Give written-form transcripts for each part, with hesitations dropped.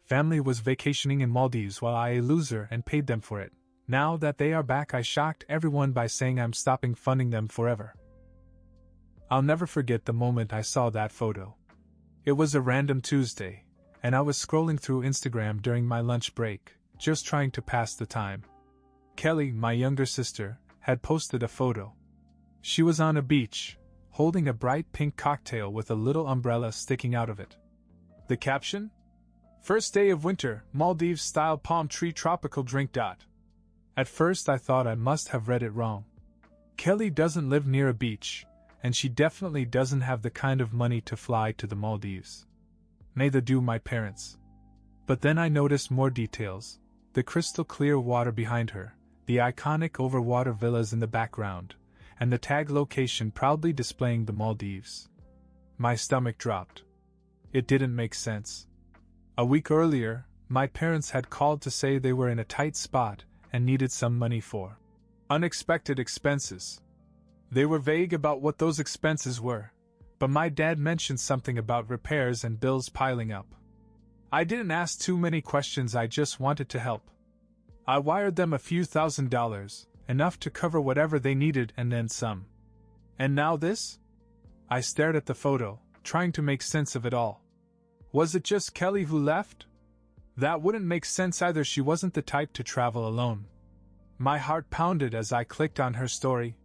Family was vacationing in Maldives while I a loser and paid them for it. Now that they are back, I shocked everyone by saying I'm stopping funding them forever. I'll never forget the moment I saw that photo. It was a random Tuesday, and I was scrolling through Instagram during my lunch break, just trying to pass the time. Kelly, my younger sister, had posted a photo. She was on a beach, holding a bright pink cocktail with a little umbrella sticking out of it. The caption? First day of winter, Maldives-style palm tree tropical drink. At first I thought I must have read it wrong. Kelly doesn't live near a beach, and she definitely doesn't have the kind of money to fly to the Maldives. Neither do my parents. But then I noticed more details: the crystal clear water behind her, the iconic overwater villas in the background, and the tag location proudly displaying the Maldives. My stomach dropped. It didn't make sense. A week earlier, my parents had called to say they were in a tight spot and needed some money for unexpected expenses. They were vague about what those expenses were, but my dad mentioned something about repairs and bills piling up. I didn't ask too many questions, I just wanted to help. I wired them a few $1,000s, enough to cover whatever they needed and then some. And now this? I stared at the photo, trying to make sense of it all. Was it just Kelly who left? That wouldn't make sense either. She wasn't the type to travel alone. My heart pounded as I clicked on her story.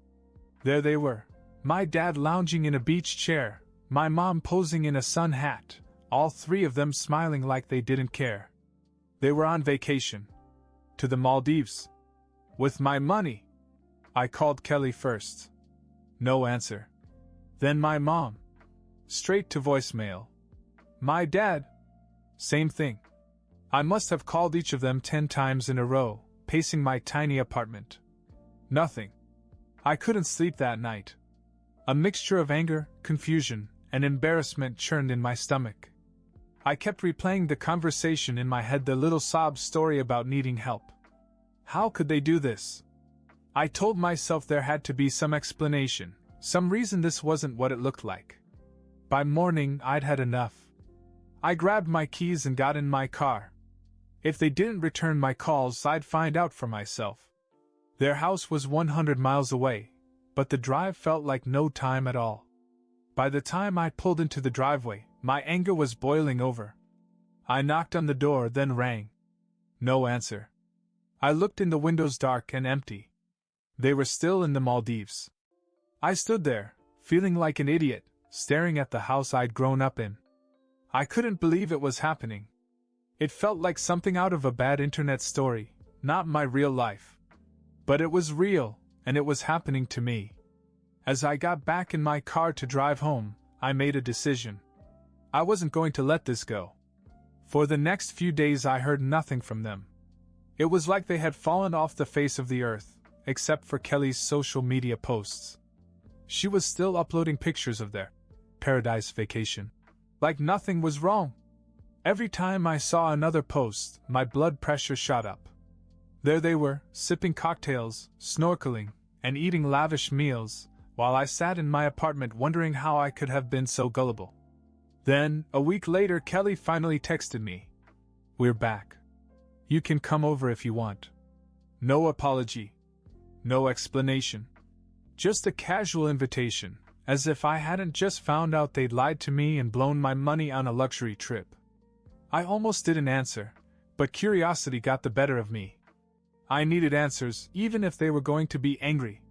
There they were. My dad lounging in a beach chair, my mom posing in a sun hat, all three of them smiling like they didn't care. They were on vacation. To the Maldives. With my money. I called Kelly first. No answer. Then my mom. Straight to voicemail. My dad. Same thing. I must have called each of them 10 times in a row, pacing my tiny apartment. Nothing. I couldn't sleep that night. A mixture of anger, confusion, and embarrassment churned in my stomach. I kept replaying the conversation in my head, the little sob story about needing help. How could they do this? I told myself there had to be some explanation, some reason this wasn't what it looked like. By morning, I'd had enough. I grabbed my keys and got in my car. If they didn't return my calls, I'd find out for myself. Their house was 100 miles away, but the drive felt like no time at all. By the time I pulled into the driveway, my anger was boiling over. I knocked on the door, then rang. No answer. I looked in the windows, dark and empty. They were still in the Maldives. I stood there, feeling like an idiot, staring at the house I'd grown up in. I couldn't believe it was happening. It felt like something out of a bad internet story, not my real life. But it was real, and it was happening to me. As I got back in my car to drive home, I made a decision. I wasn't going to let this go. For the next few days I heard nothing from them. It was like they had fallen off the face of the earth, except for Kelly's social media posts. She was still uploading pictures of their paradise vacation. Like nothing was wrong. Every time I saw another post, my blood pressure shot up. There they were, sipping cocktails, snorkeling, and eating lavish meals, while I sat in my apartment wondering how I could have been so gullible. Then, a week later, Kelly finally texted me. We're back. You can come over if you want. No apology. No explanation. Just a casual invitation, as if I hadn't just found out they'd lied to me and blown my money on a luxury trip. I almost didn't answer, but curiosity got the better of me. I needed answers, even if they were going to be angry.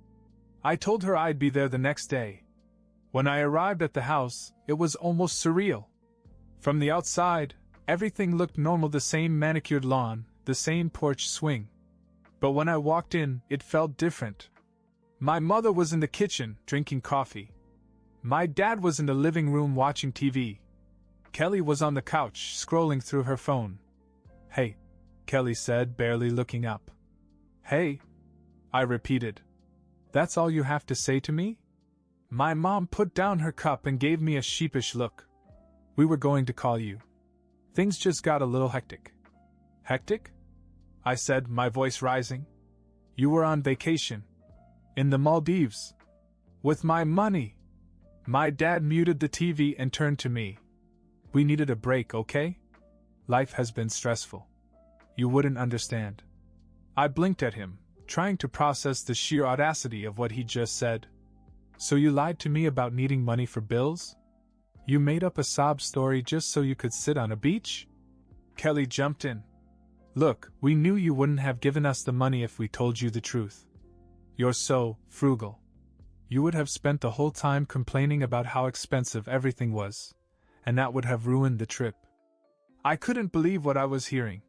I told her I'd be there the next day. When I arrived at the house, it was almost surreal. From the outside, everything looked normal, the same manicured lawn, the same porch swing. But when I walked in, it felt different. My mother was in the kitchen, drinking coffee. My dad was in the living room watching TV. Kelly was on the couch, scrolling through her phone. Hey, Kelly said, barely looking up. Hey, I repeated. That's all you have to say to me? My mom put down her cup and gave me a sheepish look. We were going to call you. Things just got a little hectic. Hectic? I said, my voice rising. You were on vacation. In the Maldives. With my money. My dad muted the TV and turned to me. We needed a break, okay? Life has been stressful. You wouldn't understand. I blinked at him, trying to process the sheer audacity of what he just said. So you lied to me about needing money for bills? You made up a sob story just so you could sit on a beach? Kelly jumped in. Look, we knew you wouldn't have given us the money if we told you the truth. You're so frugal. You would have spent the whole time complaining about how expensive everything was, and that would have ruined the trip. I couldn't believe what I was hearing.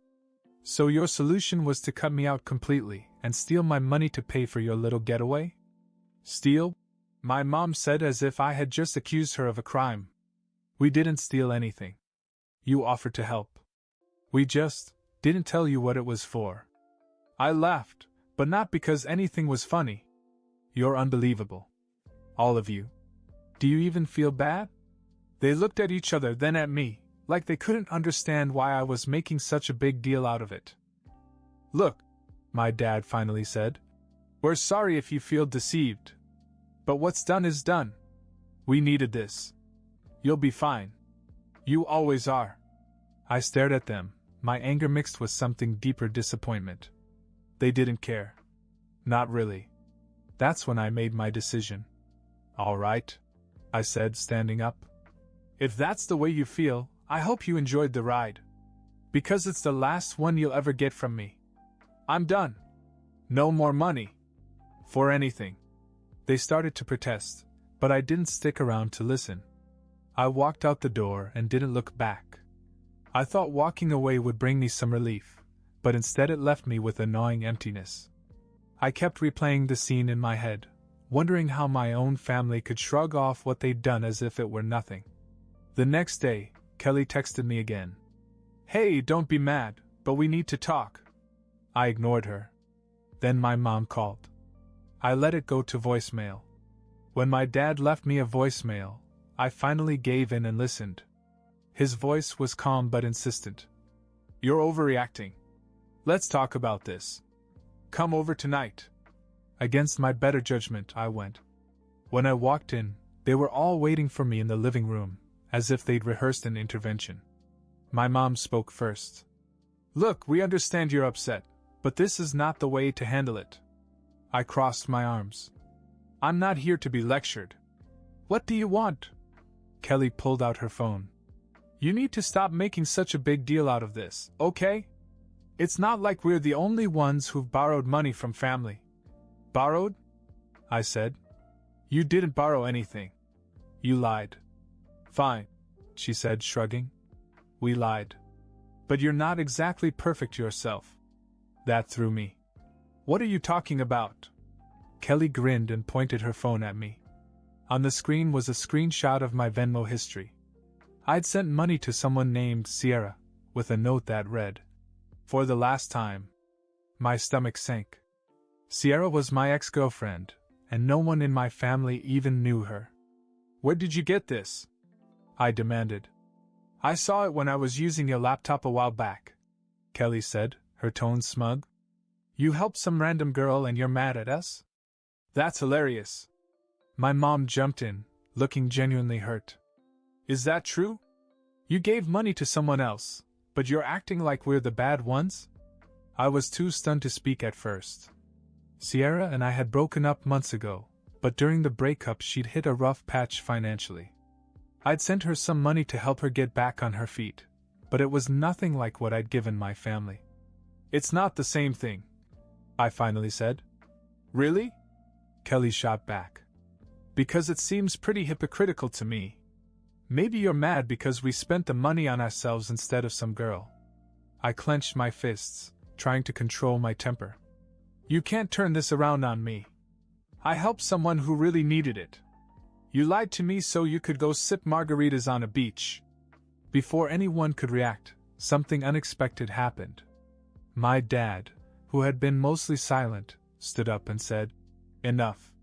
So your solution was to cut me out completely and steal my money to pay for your little getaway? Steal? My mom said as if I had just accused her of a crime. We didn't steal anything. You offered to help. We just didn't tell you what it was for. I laughed, but not because anything was funny. You're unbelievable. All of you. Do you even feel bad? They looked at each other, then at me, like they couldn't understand why I was making such a big deal out of it. Look, my dad finally said. We're sorry if you feel deceived. But what's done is done. We needed this. You'll be fine. You always are. I stared at them, my anger mixed with something deeper disappointment. They didn't care. Not really. That's when I made my decision. All right, I said, standing up. If that's the way you feel, I hope you enjoyed the ride. Because it's the last one you'll ever get from me. I'm done. No more money. For anything. They started to protest, but I didn't stick around to listen. I walked out the door and didn't look back. I thought walking away would bring me some relief, but instead it left me with a gnawing emptiness. I kept replaying the scene in my head, wondering how my own family could shrug off what they'd done as if it were nothing. The next day, Kelly texted me again. Hey, don't be mad, but we need to talk. I ignored her. Then my mom called. I let it go to voicemail. When my dad left me a voicemail, I finally gave in and listened. His voice was calm but insistent. You're overreacting. Let's talk about this. Come over tonight. Against my better judgment, I went. When I walked in, they were all waiting for me in the living room, as if they'd rehearsed an intervention. My mom spoke first. Look, we understand you're upset, but this is not the way to handle it. I crossed my arms. I'm not here to be lectured. What do you want? Kelly pulled out her phone. You need to stop making such a big deal out of this, okay? It's not like we're the only ones who've borrowed money from family. Borrowed? I said. You didn't borrow anything. You lied. Fine, she said, shrugging. We lied. But you're not exactly perfect yourself. That threw me. What are you talking about? Kelly grinned and pointed her phone at me. On the screen was a screenshot of my Venmo history. I'd sent money to someone named Sierra, with a note that read, For the last time. My stomach sank. Sierra was my ex-girlfriend, and no one in my family even knew her. Where did you get this? I demanded. I saw it when I was using your laptop a while back, Kelly said, her tone smug. You helped some random girl and you're mad at us? That's hilarious. My mom jumped in, looking genuinely hurt. Is that true? You gave money to someone else, but you're acting like we're the bad ones? I was too stunned to speak at first. Sierra and I had broken up months ago, but during the breakup she'd hit a rough patch financially. I'd sent her some money to help her get back on her feet, but it was nothing like what I'd given my family. It's not the same thing, I finally said. Really? Kelly shot back. Because it seems pretty hypocritical to me. Maybe you're mad because we spent the money on ourselves instead of some girl. I clenched my fists, trying to control my temper. You can't turn this around on me. I helped someone who really needed it. You lied to me so you could go sip margaritas on a beach. Before anyone could react, something unexpected happened. My dad, who had been mostly silent, stood up and said, Enough.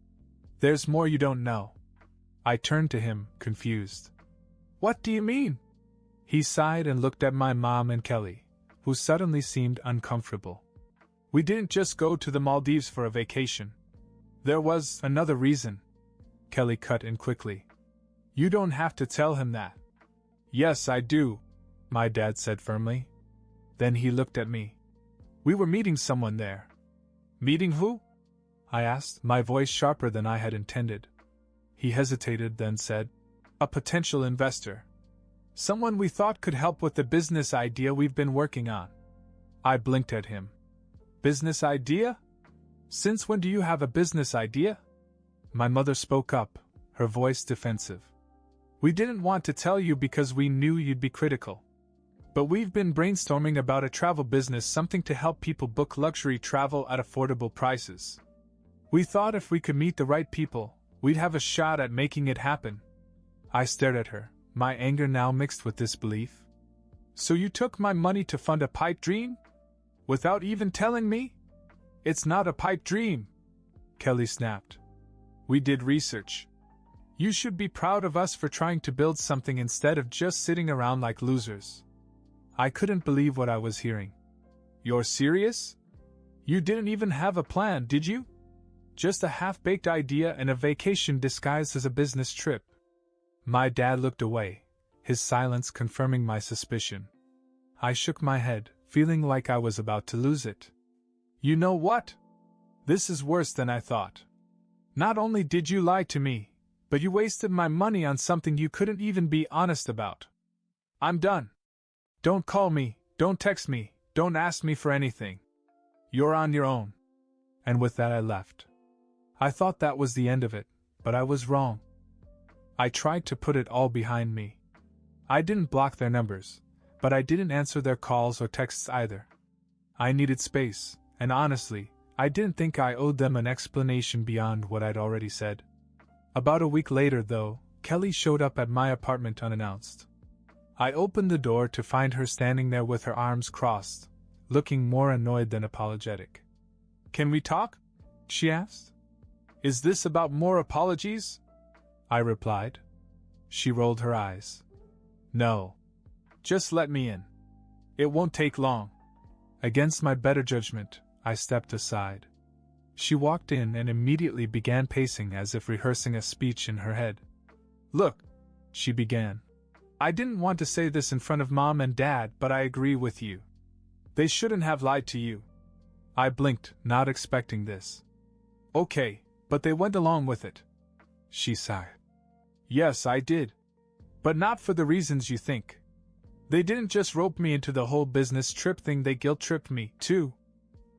There's more you don't know. I turned to him, confused. What do you mean? He sighed and looked at my mom and Kelly, who suddenly seemed uncomfortable. We didn't just go to the Maldives for a vacation. There was another reason. Kelly cut in quickly. You don't have to tell him that. Yes, I do. my dad said firmly. Then he looked at me. We were meeting someone there. Meeting who? I asked, my voice sharper than I had intended. He hesitated, then said, a potential investor. Someone we thought could help with the business idea we've been working on. I blinked at him. Business idea? Since when do you have a business idea? My mother spoke up, her voice defensive. We didn't want to tell you because we knew you'd be critical. But we've been brainstorming about a travel business, something to help people book luxury travel at affordable prices. We thought if we could meet the right people, we'd have a shot at making it happen. I stared at her, my anger now mixed with disbelief. So you took my money to fund a pipe dream? Without even telling me? It's not a pipe dream, Kelly snapped. We did research. You should be proud of us for trying to build something instead of just sitting around like losers. I couldn't believe what I was hearing. You're serious? You didn't even have a plan, did you? Just a half-baked idea and a vacation disguised as a business trip. My dad looked away, his silence confirming my suspicion. I shook my head, feeling like I was about to lose it. You know what? This is worse than I thought. Not only did you lie to me, but you wasted my money on something you couldn't even be honest about. I'm done. Don't call me, don't text me, don't ask me for anything. You're on your own. And with that I left. I thought that was the end of it, but I was wrong. I tried to put it all behind me. I didn't block their numbers, but I didn't answer their calls or texts either. I needed space, and honestly, I didn't think I owed them an explanation beyond what I'd already said. About a week later, though, Kelly showed up at my apartment unannounced. I opened the door to find her standing there with her arms crossed, looking more annoyed than apologetic. Can we talk? She asked. Is this about more apologies? I replied. She rolled her eyes. No. Just let me in. It won't take long. Against my better judgment, I stepped aside. She walked in and immediately began pacing as if rehearsing a speech in her head. Look, she began. I didn't want to say this in front of Mom and Dad, but I agree with you. They shouldn't have lied to you. I blinked, not expecting this. Okay, but they went along with it. She sighed. Yes, I did. But not for the reasons you think. They didn't just rope me into the whole business trip thing, they guilt-tripped me, too.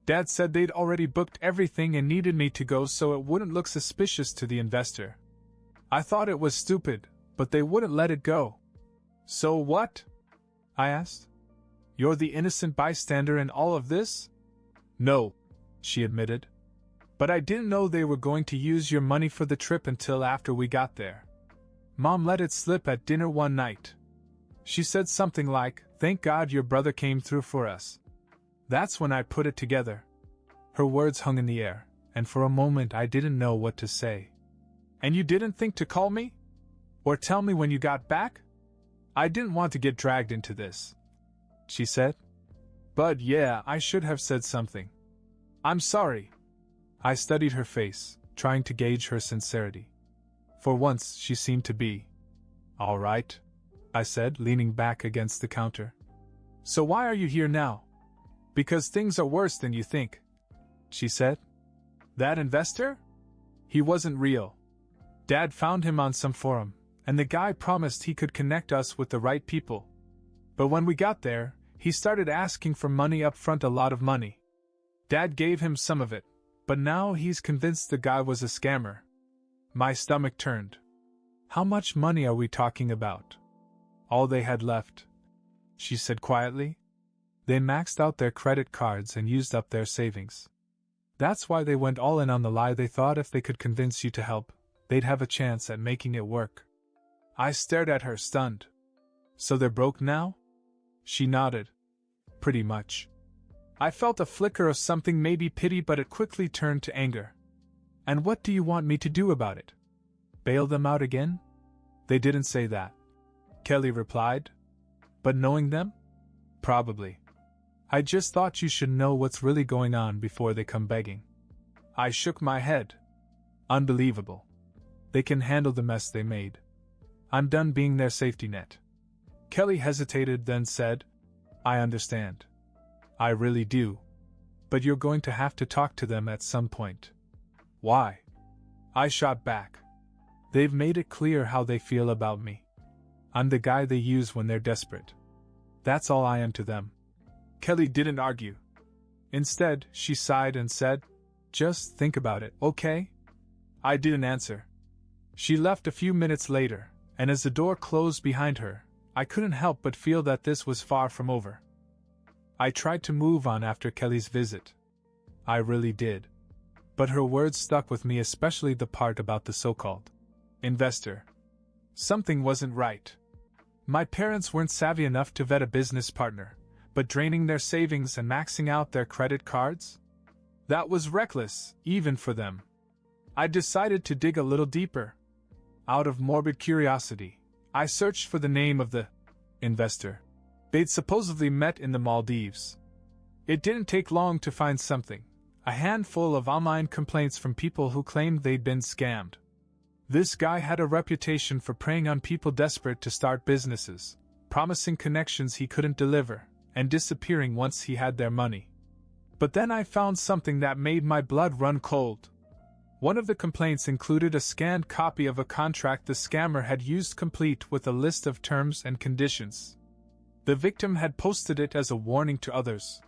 Dad said they'd already booked everything and needed me to go so it wouldn't look suspicious to the investor. I thought it was stupid, but they wouldn't let it go. So what? I asked. You're the innocent bystander in all of this? No, she admitted. But I didn't know they were going to use your money for the trip until after we got there. Mom let it slip at dinner one night. She said something like, "Thank God your brother came through for us." That's when I put it together. Her words hung in the air, and for a moment I didn't know what to say. And you didn't think to call me? Or tell me when you got back? I didn't want to get dragged into this, she said. But yeah, I should have said something. I'm sorry. I studied her face, trying to gauge her sincerity. For once, she seemed to be. All right, I said, leaning back against the counter. So why are you here now? Because things are worse than you think, she said. That investor? He wasn't real. Dad found him on some forum, and the guy promised he could connect us with the right people. But when we got there, he started asking for money up front, a lot of money. Dad gave him some of it, but now he's convinced the guy was a scammer. My stomach turned. How much money are we talking about? All they had left, she said quietly. They maxed out their credit cards and used up their savings. That's why they went all in on the lie. They thought if they could convince you to help, they'd have a chance at making it work. I stared at her, stunned. So they're broke now? She nodded. Pretty much. I felt a flicker of something, maybe pity, but it quickly turned to anger. And what do you want me to do about it? Bail them out again? They didn't say that, Kelly replied. But knowing them? Probably. I just thought you should know what's really going on before they come begging. I shook my head. Unbelievable. They can handle the mess they made. I'm done being their safety net. Kelly hesitated, then said, I understand. I really do. But you're going to have to talk to them at some point. Why? I shot back. They've made it clear how they feel about me. I'm the guy they use when they're desperate. That's all I am to them. Kelly didn't argue. Instead, she sighed and said, Just think about it, okay? I didn't answer. She left a few minutes later, and as the door closed behind her, I couldn't help but feel that this was far from over. I tried to move on after Kelly's visit. I really did. But her words stuck with me, especially the part about the so-called investor. Something wasn't right. My parents weren't savvy enough to vet a business partner, but draining their savings and maxing out their credit cards? That was reckless, even for them. I decided to dig a little deeper. Out of morbid curiosity, I searched for the name of the investor they'd supposedly met in the Maldives. It didn't take long to find something, a handful of online complaints from people who claimed they'd been scammed. This guy had a reputation for preying on people desperate to start businesses, promising connections he couldn't deliver, and disappearing once he had their money. But then I found something that made my blood run cold. One of the complaints included a scanned copy of a contract the scammer had used, complete with a list of terms and conditions. The victim had posted it as a warning to others.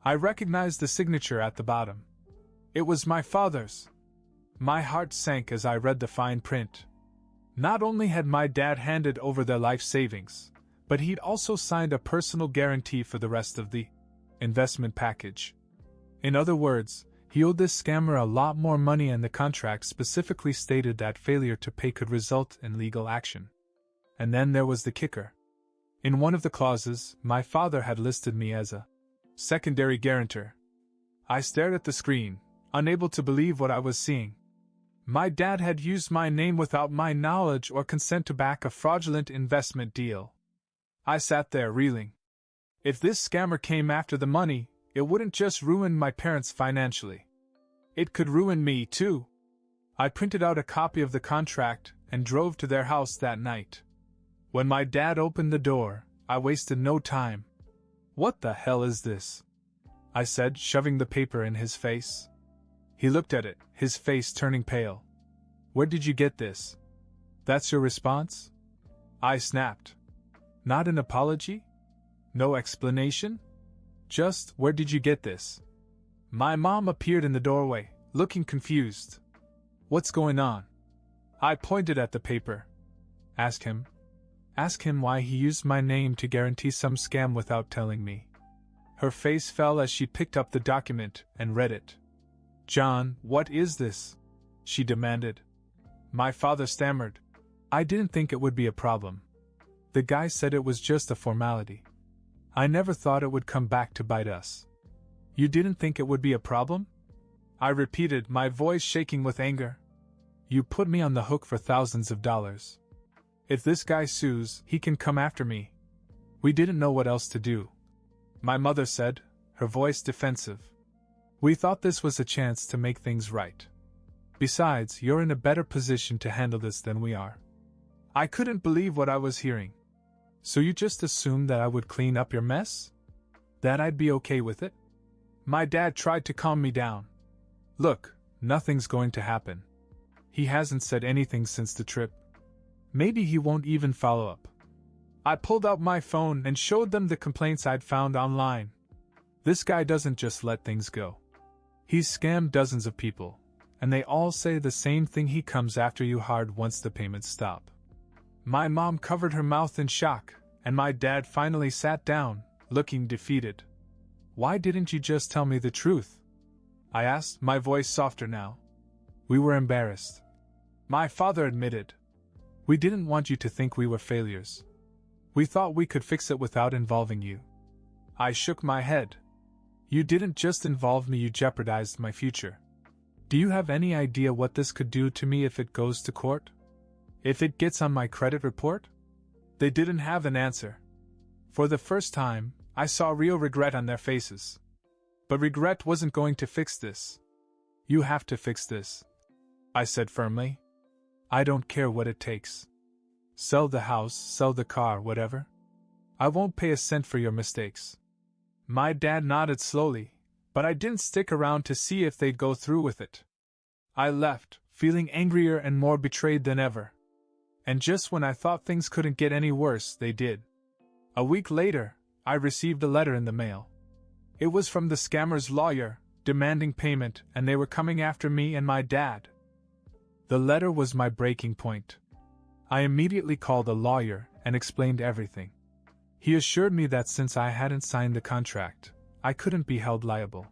I recognized the signature at the bottom. It was my father's. My heart sank as I read the fine print. Not only had my dad handed over their life savings, but he'd also signed a personal guarantee for the rest of the investment package. In other words, he owed this scammer a lot more money, and the contract specifically stated that failure to pay could result in legal action. And then there was the kicker. In one of the clauses, my father had listed me as a secondary guarantor. I stared at the screen, unable to believe what I was seeing. My dad had used my name without my knowledge or consent to back a fraudulent investment deal. I sat there reeling. If this scammer came after the money, it wouldn't just ruin my parents financially. It could ruin me too. I printed out a copy of the contract and drove to their house that night. When my dad opened the door, I wasted no time. What the hell is this? I said, shoving the paper in his face. He looked at it, his face turning pale. Where did you get this? That's your response? I snapped. Not an apology? No explanation? Just, where did you get this? My mom appeared in the doorway, looking confused. What's going on? I pointed at the paper. Ask him. Ask him why he used my name to guarantee some scam without telling me. Her face fell as she picked up the document and read it. John, what is this? She demanded. My father stammered. I didn't think it would be a problem. The guy said it was just a formality. I never thought it would come back to bite us. You didn't think it would be a problem? I repeated, my voice shaking with anger. You put me on the hook for thousands of dollars. If this guy sues, he can come after me. We didn't know what else to do. My mother said, her voice defensive. We thought this was a chance to make things right. Besides, you're in a better position to handle this than we are. I couldn't believe what I was hearing. So you just assumed that I would clean up your mess? That I'd be okay with it? My dad tried to calm me down. Look, nothing's going to happen. He hasn't said anything since the trip. Maybe he won't even follow up. I pulled out my phone and showed them the complaints I'd found online. This guy doesn't just let things go. He's scammed dozens of people, and they all say the same thing: he comes after you hard once the payments stop. My mom covered her mouth in shock, and my dad finally sat down, looking defeated. Why didn't you just tell me the truth? I asked, my voice softer now. We were embarrassed. My father admitted. We didn't want you to think we were failures. We thought we could fix it without involving you. I shook my head. You didn't just involve me, you jeopardized my future. Do you have any idea what this could do to me if it goes to court? If it gets on my credit report? They didn't have an answer. For the first time, I saw real regret on their faces. But regret wasn't going to fix this. You have to fix this, I said firmly. I don't care what it takes. Sell the house, sell the car, whatever. I won't pay a cent for your mistakes." My dad nodded slowly, but I didn't stick around to see if they'd go through with it. I left, feeling angrier and more betrayed than ever. And just when I thought things couldn't get any worse, they did. A week later, I received a letter in the mail. It was from the scammer's lawyer, demanding payment, and they were coming after me and my dad. The letter was my breaking point. I immediately called a lawyer and explained everything. He assured me that since I hadn't signed the contract, I couldn't be held liable.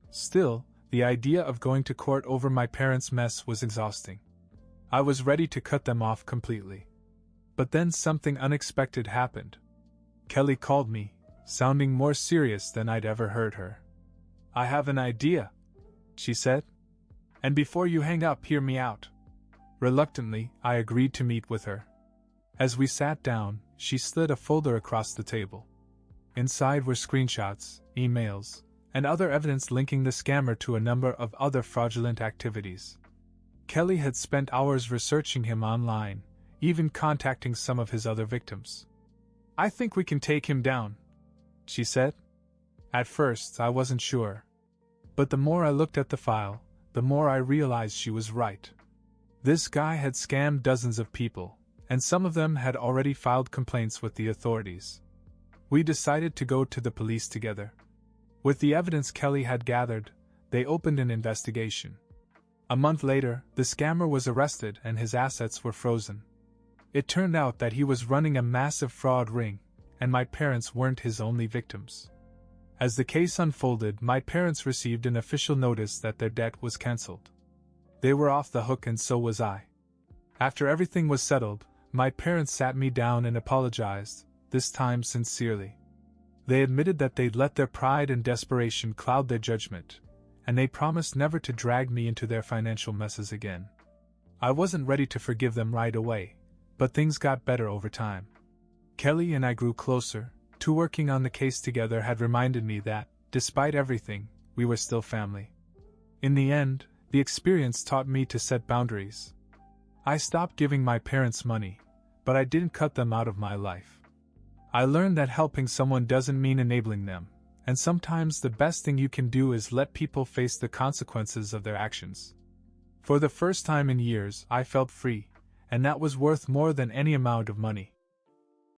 Still, the idea of going to court over my parents' mess was exhausting. I was ready to cut them off completely. But then something unexpected happened. Kelly called me, sounding more serious than I'd ever heard her. "I have an idea," she said. "And before you hang up, hear me out." Reluctantly, I agreed to meet with her. As we sat down, she slid a folder across the table. Inside were screenshots, emails, and other evidence linking the scammer to a number of other fraudulent activities. Kelly had spent hours researching him online, even contacting some of his other victims. "I think we can take him down," she said. At first, I wasn't sure. But the more I looked at the file, the more I realized she was right. This guy had scammed dozens of people, and some of them had already filed complaints with the authorities. We decided to go to the police together. With the evidence Kelly had gathered, they opened an investigation. A month later, the scammer was arrested and his assets were frozen. It turned out that he was running a massive fraud ring, and my parents weren't his only victims. As the case unfolded, my parents received an official notice that their debt was cancelled. They were off the hook and so was I. After everything was settled, my parents sat me down and apologized, this time sincerely. They admitted that they'd let their pride and desperation cloud their judgment, and they promised never to drag me into their financial messes again. I wasn't ready to forgive them right away, but things got better over time. Kelly and I grew closer, working on the case together had reminded me that, despite everything, we were still family. In the end, the experience taught me to set boundaries. I stopped giving my parents money, but I didn't cut them out of my life. I learned that helping someone doesn't mean enabling them, and sometimes the best thing you can do is let people face the consequences of their actions. For the first time in years, I felt free, and that was worth more than any amount of money.